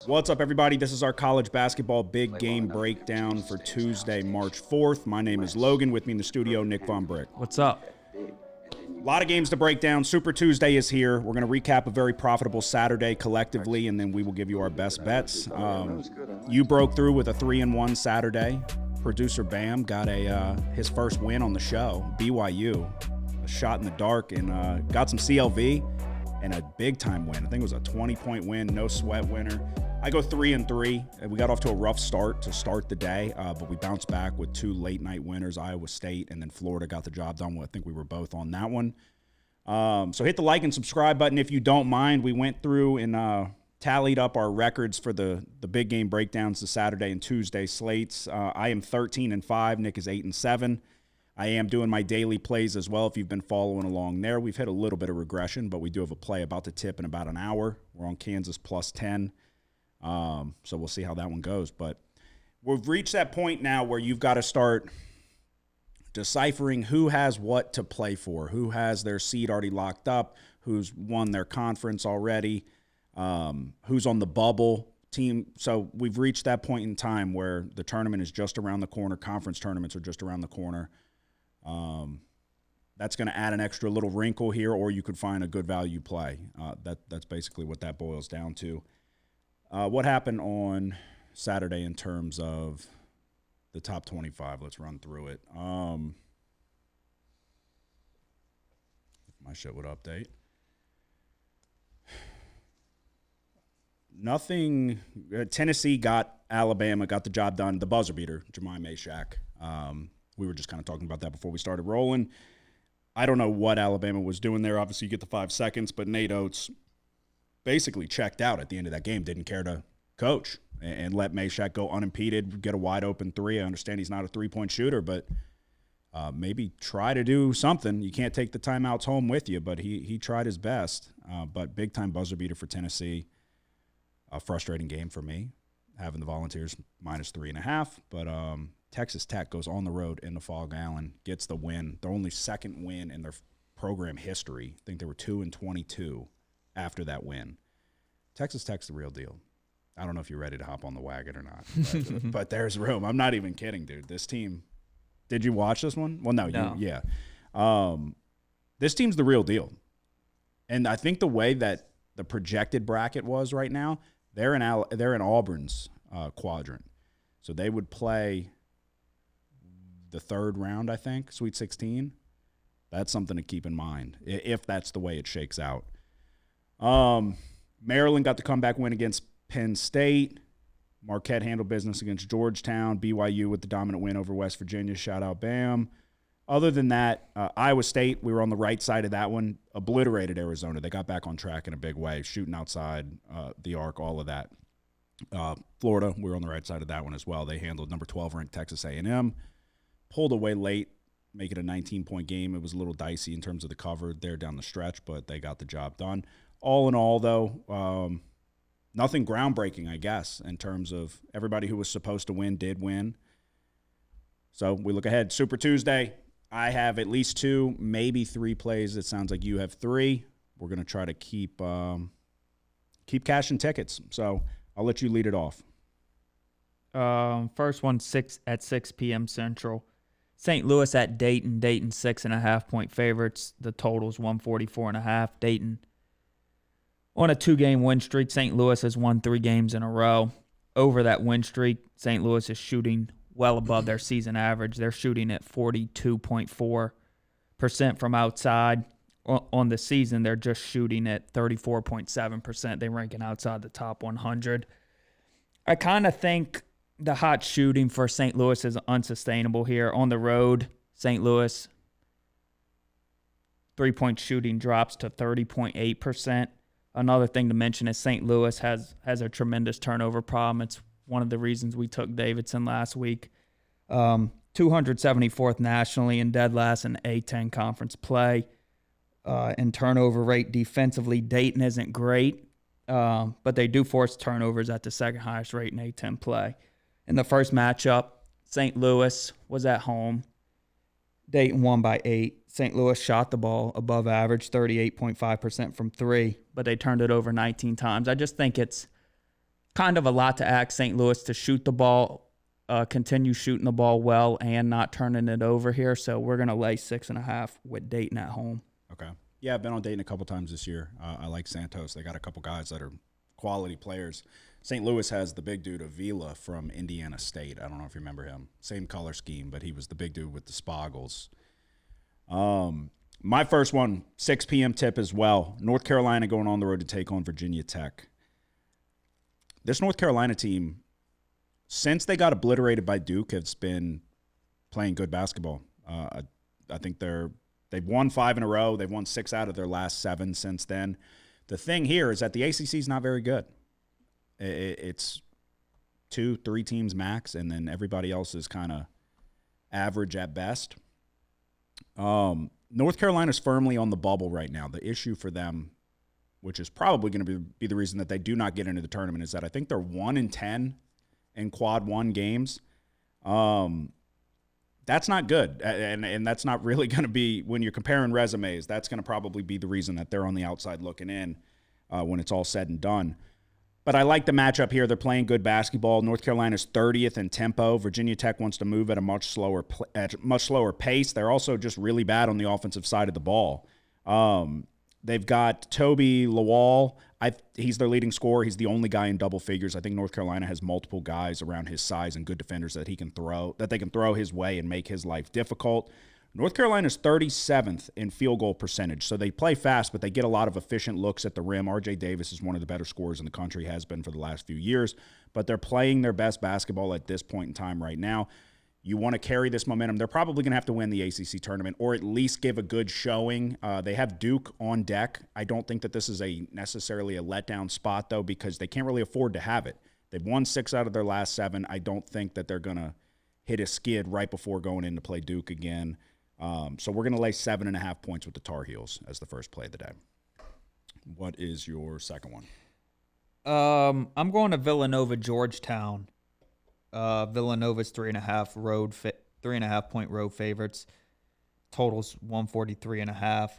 What's up, everybody? This is our college basketball big game breakdown for Tuesday, March 4th. My name is Logan. With me in the studio, Nick Von Brick. What's up? A lot of games to break down. Super Tuesday is here. We're going to recap a very profitable Saturday collectively, and then we will give you our best bets. You broke through with a 3-1 Saturday. Producer Bam got his first win on the show, BYU. A shot in the dark, and got some CLV and a big-time win. I think it was a 20-point win, no sweat winner. I go 3-3. We got off to a rough start to start the day, but we bounced back with two late-night winners, Iowa State, and then Florida got the job done. I think we were both on that one. So hit the like and subscribe button if you don't mind. We went through and tallied up our records for the big game breakdowns, the Saturday and Tuesday slates. I am 13-5. Nick is 8-7. I am doing my daily plays as well if you've been following along there. We've hit a little bit of regression, but we do have a play about to tip in about an hour. We're on Kansas plus 10. So we'll see how that one goes. But we've reached that point now where you've got to start deciphering who has what to play for, who has their seed already locked up, who's won their conference already, who's on the bubble team. So we've reached that point in time where the tournament is just around the corner. Conference tournaments are just around the corner. That's going to add an extra little wrinkle here, or you could find a good value play. That's basically what that boils down to. What happened on Saturday in terms of the top 25? Let's run through it. If my shit would update. Nothing. Tennessee got Alabama, got the job done. The buzzer beater, Jemai Meshack. We were just kind of talking about that before we started rolling. I don't know what Alabama was doing there. Obviously, you get the 5 seconds, but Nate Oates basically checked out at the end of that game, didn't care to coach and let Meshack go unimpeded, get a wide open three. I understand he's not a three-point shooter, but maybe try to do something. You can't take the timeouts home with you, but he tried his best. But big-time buzzer beater for Tennessee. A frustrating game for me, having the Volunteers minus 3.5. But Texas Tech goes on the road in the Fog Allen, gets the win. Their only second win in their program history. I think they were 2-22 after that win. Texas Tech's the real deal. I don't know if you're ready to hop on the wagon or not, but there's room. I'm not even kidding, dude. This team, did you watch this one? Well, no. Yeah. This team's the real deal. And I think the way that the projected bracket was right now, they're in Auburn's quadrant. So they would play the third round, I think, Sweet 16. That's something to keep in mind if that's the way it shakes out. Maryland got the comeback win against Penn State. Marquette handled business against Georgetown. BYU with the dominant win over West Virginia. Shout out Bam. Other than that, Iowa State, we were on the right side of that one, obliterated Arizona. They got back on track in a big way, shooting outside the arc, all of that. Florida, we were on the right side of that one as well. They handled number 12 ranked Texas A&M. Pulled away late, make it a 19-point game. It was a little dicey in terms of the cover there down the stretch, but they got the job done. All in all, though, nothing groundbreaking, I guess, in terms of everybody who was supposed to win did win. So we look ahead. Super Tuesday, I have at least 2, maybe 3 plays. It sounds like you have 3. We're going to try to keep cashing tickets. So I'll let you lead it off. First one, 6 p.m. Central. St. Louis at Dayton. Dayton 6.5-point favorites. The total's 144.5. Dayton on a 2-game win streak. St. Louis has won 3 games in a row. Over that win streak, St. Louis is shooting well above their season average. They're shooting at 42.4% from outside. On the season, they're just shooting at 34.7%. They're ranking outside the top 100. I kind of think the hot shooting for St. Louis is unsustainable here. On the road, St. Louis, 3-point shooting drops to 30.8%. Another thing to mention is St. Louis has a tremendous turnover problem. It's one of the reasons we took Davidson last week. 274th nationally and dead last in A-10 conference play. And turnover rate defensively, Dayton isn't great, but they do force turnovers at the second highest rate in A-10 play. In the first matchup, St. Louis was at home. Dayton won by 8. St. Louis shot the ball above average, 38.5% from 3, but they turned it over 19 times. I just think it's kind of a lot to ask St. Louis to shoot the ball, continue shooting the ball well and not turning it over here. So we're going to lay 6.5 with Dayton at home. Okay. Yeah, I've been on Dayton a couple times this year. I like Santos. They got a couple guys that are quality players. St. Louis has the big dude Avila from Indiana State. I don't know if you remember him. Same color scheme, but he was the big dude with the spoggles. My first one, 6 p.m. tip as well. North Carolina going on the road to take on Virginia Tech. This North Carolina team, since they got obliterated by Duke, has been playing good basketball. I think they've won 5 in a row. They've won 6 out of their last 7 since then. The thing here is that the ACC is not very good. It's 2-3 teams max, and then everybody else is kind of average at best. North Carolina's firmly on the bubble right now. The issue for them, which is probably going to be the reason that they do not get into the tournament, is that I think they're 1-10 in quad 1 games. That's not good, and that's not really going to be, when you're comparing resumes, that's going to probably be the reason that they're on the outside looking in when it's all said and done. But I like the matchup here. They're playing good basketball. North Carolina's 30th in tempo. Virginia Tech wants to move at a much slower pace. They're also just really bad on the offensive side of the ball. They've got Toby Lawal. He's their leading scorer. He's the only guy in double figures. I think North Carolina has multiple guys around his size and good defenders that they can throw his way and make his life difficult. North Carolina's 37th in field goal percentage, so they play fast, but they get a lot of efficient looks at the rim. R.J. Davis is one of the better scorers in the country, has been for the last few years, but they're playing their best basketball at this point in time right now. You want to carry this momentum. They're probably going to have to win the ACC tournament or at least give a good showing. They have Duke on deck. I don't think that this is necessarily a letdown spot, though, because they can't really afford to have it. They've won 6 out of their last 7. I don't think that they're going to hit a skid right before going in to play Duke again. So we're going to lay 7.5 points with the Tar Heels as the first play of the day. What is your second one? I'm going to Villanova, Georgetown. Villanova's 3.5 point road favorites. Totals 143.5.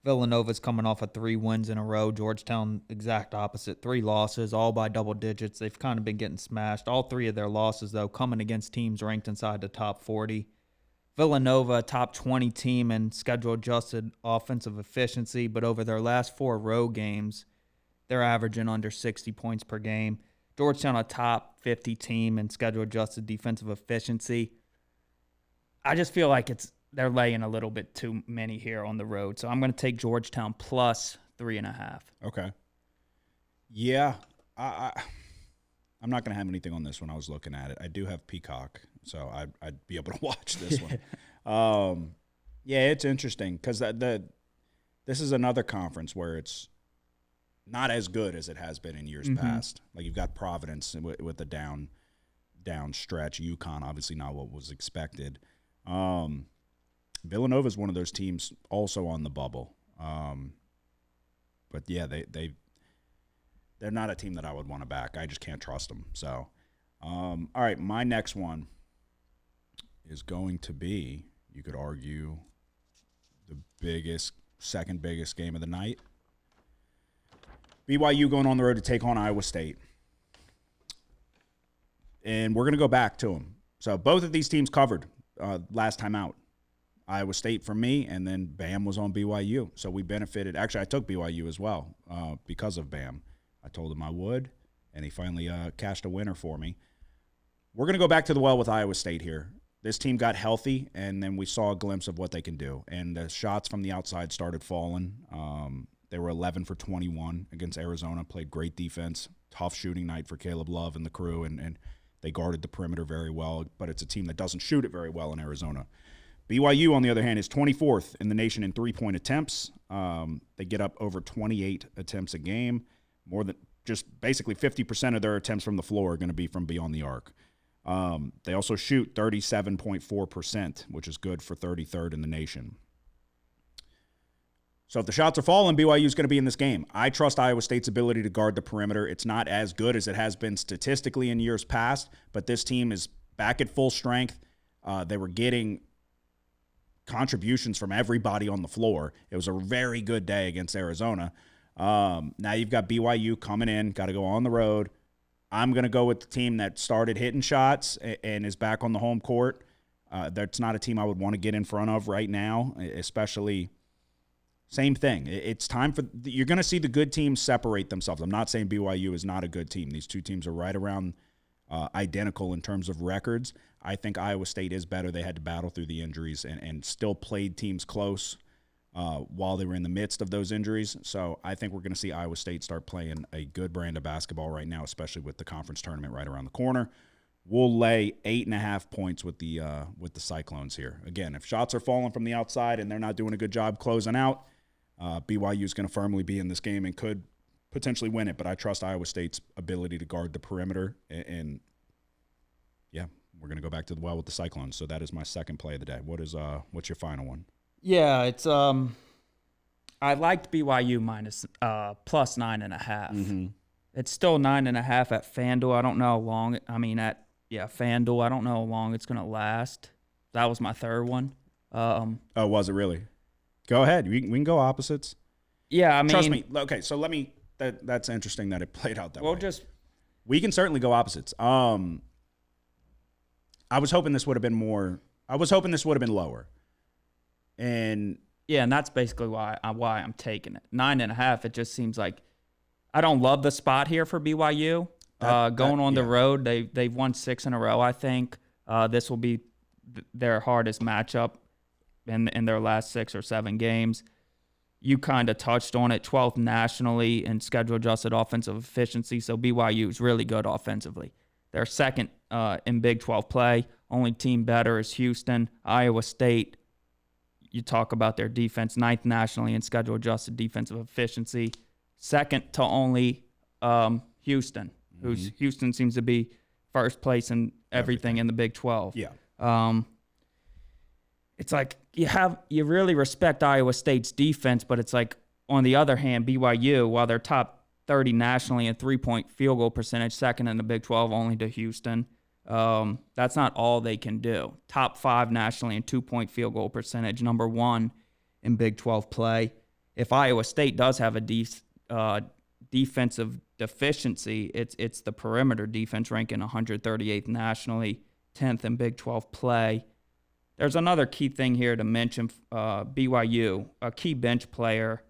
Villanova's coming off of 3 wins in a row. Georgetown, exact opposite. 3 losses, all by double digits. They've kind of been getting smashed. All 3 of their losses, though, coming against teams ranked inside the top 40. Villanova, top 20 team in schedule-adjusted offensive efficiency, but over their last 4 road games, they're averaging under 60 points per game. Georgetown, a top 50 team in schedule-adjusted defensive efficiency. I just feel like they're laying a little bit too many here on the road, so I'm going to take Georgetown plus 3.5. Okay. Yeah, I'm not going to have anything on this when I was looking at it. I do have Peacock, so I'd be able to watch this one. Yeah, it's interesting because this is another conference where it's not as good as it has been in years past. Like you've got Providence with the down stretch. UConn, obviously not what was expected. Villanova is one of those teams also on the bubble. But yeah, they're not a team that I would want to back. I just can't trust them. So, all right, my next one is going to be, you could argue, the second biggest game of the night. BYU going on the road to take on Iowa State. And we're going to go back to them. So both of these teams covered last time out. Iowa State for me, and then Bam was on BYU. So we benefited. Actually, I took BYU as well because of Bam. I told him I would, and he finally cashed a winner for me. We're going to go back to the well with Iowa State here. This team got healthy, and then we saw a glimpse of what they can do. And the shots from the outside started falling. They were 11 for 21 against Arizona, played great defense, tough shooting night for Caleb Love and the crew, and they guarded the perimeter very well, but it's a team that doesn't shoot it very well in Arizona. BYU, on the other hand, is 24th in the nation in three-point attempts. They get up over 28 attempts a game. More than just basically 50% of their attempts from the floor are going to be from beyond the arc. They also shoot 37.4%, which is good for 33rd in the nation. So if the shots are falling, BYU is going to be in this game. I trust Iowa State's ability to guard the perimeter. It's not as good as it has been statistically in years past, but this team is back at full strength. They were getting contributions from everybody on the floor. It was a very good day against Arizona. Now you've got BYU coming in, got to go on the road. I'm going to go with the team that started hitting shots and is back on the home court. That's not a team I would want to get in front of right now, especially same thing. It's time for – you're going to see the good teams separate themselves. I'm not saying BYU is not a good team. These two teams are right around identical in terms of records. I think Iowa State is better. They had to battle through the injuries and still played teams close while they were in the midst of those injuries. So I think we're going to see Iowa State start playing a good brand of basketball right now, especially with the conference tournament right around the corner. We'll lay 8.5 points with the Cyclones here. Again, if shots are falling from the outside and they're not doing a good job closing out, BYU is going to firmly be in this game and could potentially win it. But I trust Iowa State's ability to guard the perimeter. And yeah, we're going to go back to the well with the Cyclones. So that is my second play of the day. What's your final one? Yeah, it's I liked BYU plus 9.5. Mm-hmm. It's still 9.5 at FanDuel. I don't know how long. FanDuel. I don't know how long it's gonna last. That was my third one. Oh, was it really? Go ahead. We can go opposites. Yeah, I mean, trust me. Okay, so let me. That's interesting that it played out that way. We can certainly go opposites. I was hoping this would have been more. I was hoping this would have been lower. And that's basically why I'm taking it. 9.5. It just seems like I don't love the spot here for BYU. Going on the road, they've won 6 in a row. I think this will be their hardest matchup in their last 6 or 7 games. You kind of touched on it. 12th nationally in schedule adjusted offensive efficiency. So BYU is really good offensively. They're second in Big 12 play. Only team better is Houston. Iowa State. You talk about their defense, 9th nationally in schedule-adjusted defensive efficiency. Second to only Houston, Houston seems to be first place in everything in the Big 12. Yeah. It's like you really respect Iowa State's defense, but it's like on the other hand, BYU, while they're top 30 nationally in 3-point field goal percentage, second in the Big 12 only to Houston. That's not all they can do. Top 5 nationally in 2-point field goal percentage, number 1 in Big 12 play. If Iowa State does have a defensive deficiency, it's the perimeter defense, ranking 138th nationally, 10th in Big 12 play. There's another key thing here to mention. BYU, a key bench player,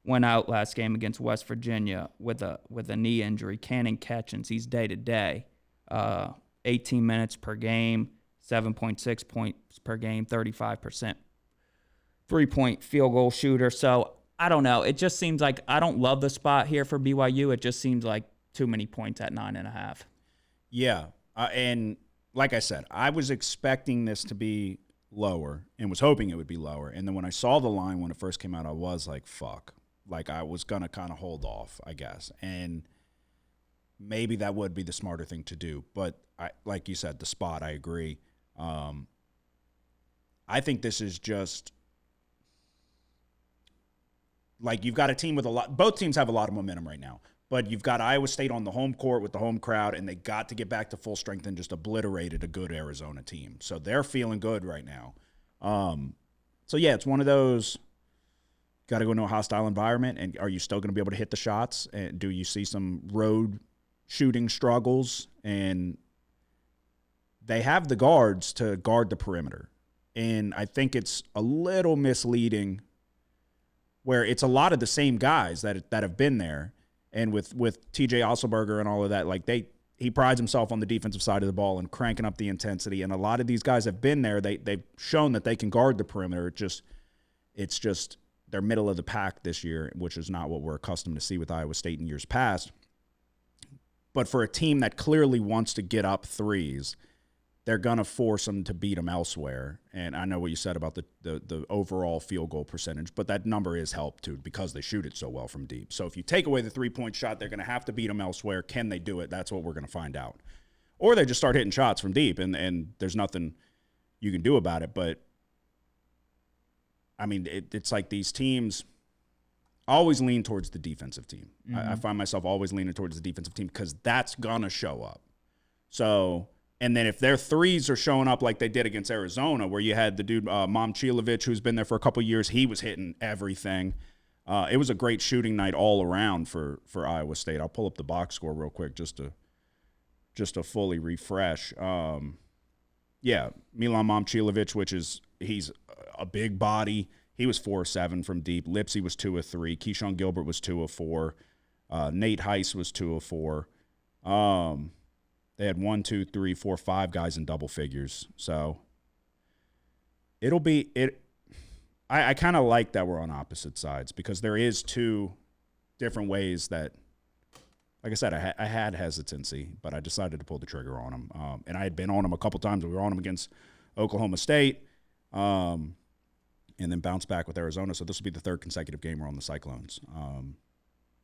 went out last game against West Virginia with a knee injury. Cannon Catchins, he's day-to-day. 18 minutes per game, 7.6 points per game, 35% 3-point field goal shooter. So I don't know. It just seems like I don't love the spot here for BYU. It just seems like too many points at 9.5. Yeah. And like I said, I was expecting this to be lower and was hoping it would be lower. And then when I saw the line when it first came out, I was like, fuck. Like I was going to kind of hold off, I guess. And maybe that would be the smarter thing to do. But like you said, the spot, I agree. I think this is just like you've got a team with both teams have a lot of momentum right now. But you've got Iowa State on the home court with the home crowd, and they got to get back to full strength and just obliterated a good Arizona team. So they're feeling good right now. So, yeah, it's one of those got to go into a hostile environment, and are you still going to be able to hit the shots? And do you see some road shooting struggles? And they have the guards to guard the perimeter. And I think it's a little misleading where it's a lot of the same guys that have been there. And with TJ Otzelberger and all of that, like he prides himself on the defensive side of the ball and cranking up the intensity. And a lot of these guys have been there. They've shown that they can guard the perimeter. It's just they're middle of the pack this year, which is not what we're accustomed to see with Iowa State in years past. But for a team that clearly wants to get up threes, they're going to force them to beat them elsewhere. And I know what you said about the overall field goal percentage, but that number is helped too because they shoot it so well from deep. So if you take away the 3-point shot, they're going to have to beat them elsewhere. Can they do it? That's what we're going to find out. Or they just start hitting shots from deep, and there's nothing you can do about it. But, I mean, it's like these teams always lean towards the defensive team. Mm-hmm. I find myself always leaning towards the defensive team because that's going to show up. So – and then if their threes are showing up like they did against Arizona, where you had the dude Momcilovic, who's been there for a couple of years, he was hitting everything. It was a great shooting night all around for Iowa State. I'll pull up the box score real quick just to just to fully refresh. Milan Momcilovic, he's a big body. He was 4 of 7 from deep. Lipsy was 2 of 3. Keyshawn Gilbert was 2 of 4. Nate Heiss was 2 of 4. They had 1, 2, 3, 4, 5 guys in double figures. So it'll be it. I kind of like that we're on opposite sides because there is 2 different ways that, like I said, I had hesitancy, but I decided to pull the trigger on him. And I had been on him a couple times. We were on him against Oklahoma State, and then bounced back with Arizona. So this will be the 3rd consecutive game we're on the Cyclones.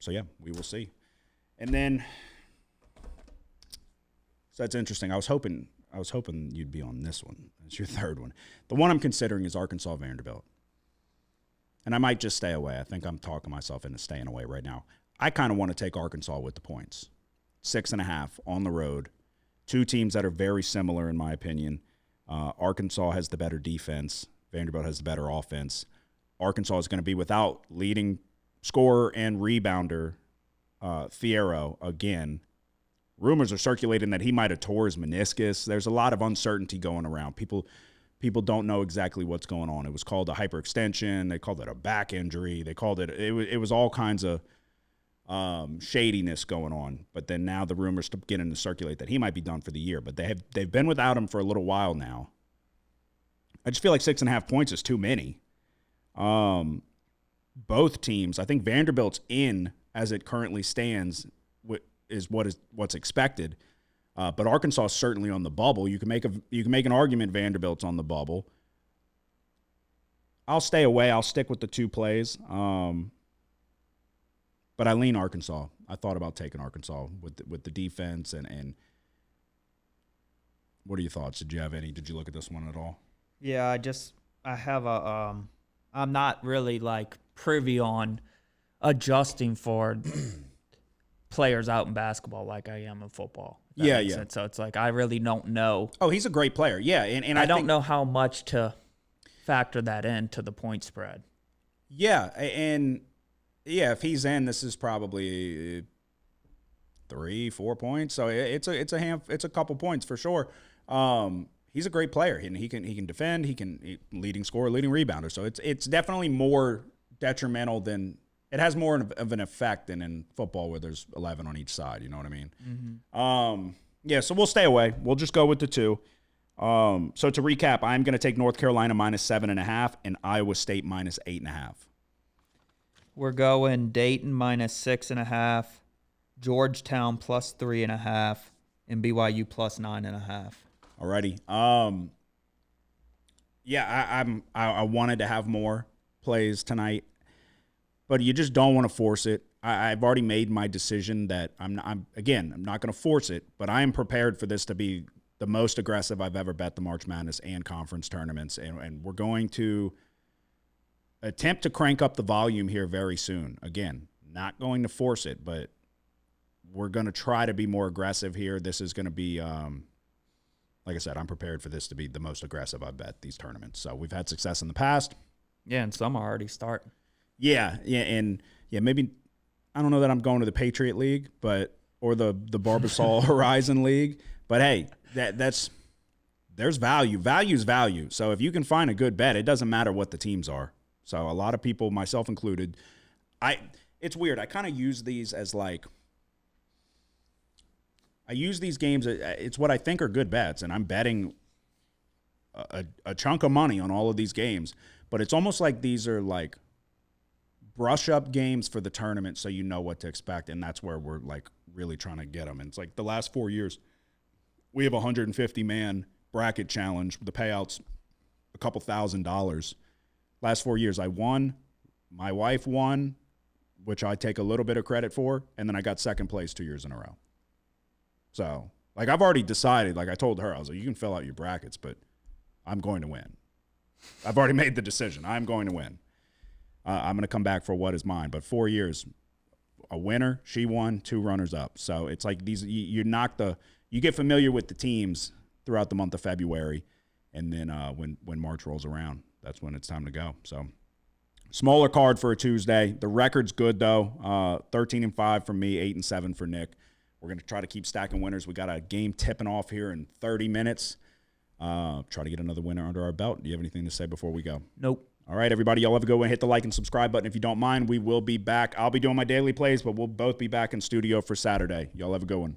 So yeah, we will see. And then, so that's interesting. I was hoping you'd be on this one. It's your 3rd one. The one I'm considering is Arkansas Vanderbilt. And I might just stay away. I think I'm talking myself into staying away right now. I kind of want to take Arkansas with the points. 6.5 on the road. 2 teams that are very similar in my opinion. Arkansas has the better defense. Vanderbilt has the better offense. Arkansas is going to be without leading scorer and rebounder Fierro again. Rumors are circulating that he might have tore his meniscus. There's a lot of uncertainty going around. People don't know exactly what's going on. It was called a hyperextension. They called it a back injury. They called it was all kinds of shadiness going on. But then now the rumors beginning to circulate that he might be done for the year. But they've been without him for a little while now. I just feel like 6.5 points is too many. Both teams, I think Vanderbilt's in as it currently stands is what's expected. But Arkansas is certainly on the bubble. You can make an argument Vanderbilt's on the bubble. I'll stay away. I'll stick with the 2 plays. But I lean Arkansas. I thought about taking Arkansas with the defense and what are your thoughts? Did you look at this one at all? Yeah, I have I'm not really like privy on adjusting for players out in basketball like I am in football. Yeah. So it's like I really don't know. Oh, he's a great player. Yeah, and I don't know how much to factor that into the point spread. Yeah, and yeah, if he's in, this is probably 3-4 points. So it's a couple points for sure. He's a great player, and he can defend. Leading scorer, leading rebounder. So it's definitely more detrimental than. It has more of an effect than in football where there's 11 on each side. You know what I mean? Mm-hmm. So we'll stay away. We'll just go with the 2. So to recap, I'm going to take North Carolina -7.5 and Iowa State -8.5. We're going Dayton -6.5, Georgetown +3.5, and BYU +9.5. Alrighty. I wanted to have more plays tonight. But you just don't want to force it. I've already made my decision that I'm not going to force it, but I am prepared for this to be the most aggressive I've ever bet the March Madness and conference tournaments, and we're going to attempt to crank up the volume here very soon. Again, not going to force it, but we're going to try to be more aggressive here. This is going to be, like I said, I'm prepared for this to be the most aggressive I've bet these tournaments. So we've had success in the past. Yeah, and some are already starting. Maybe I don't know that I'm going to the Patriot League, or the Barbasol Horizon League, but hey, there's value. Value's value. So if you can find a good bet, it doesn't matter what the teams are. So a lot of people, myself included, it's weird. I kind of use these as like I use these games. It's what I think are good bets, and I'm betting a chunk of money on all of these games. But it's almost like these are like brush up games for the tournament so you know what to expect, and that's where we're like really trying to get them. And it's like the last 4 years we have a 150-man bracket challenge. The payout's a couple $1,000. Last 4 years I won, my wife won, which I take a little bit of credit for, and then I got second place 2 years in a row. So like I've already decided, like I told her, I was like, you can fill out your brackets, but I'm going to win. I've already made the decision. I'm going to win. I'm going to come back for what is mine. But 4 years, a winner, she won, 2 runners up. So it's like these. You get familiar with the teams throughout the month of February, and then when March rolls around, that's when it's time to go. So smaller card for a Tuesday. The record's good though. 13-5 for me, 8-7 for Nick. We're going to try to keep stacking winners. We got a game tipping off here in 30 minutes. Try to get another winner under our belt. Do you have anything to say before we go? Nope. All right, everybody, y'all have a good one. Hit the like and subscribe button if you don't mind. We will be back. I'll be doing my daily plays, but we'll both be back in studio for Saturday. Y'all have a good one.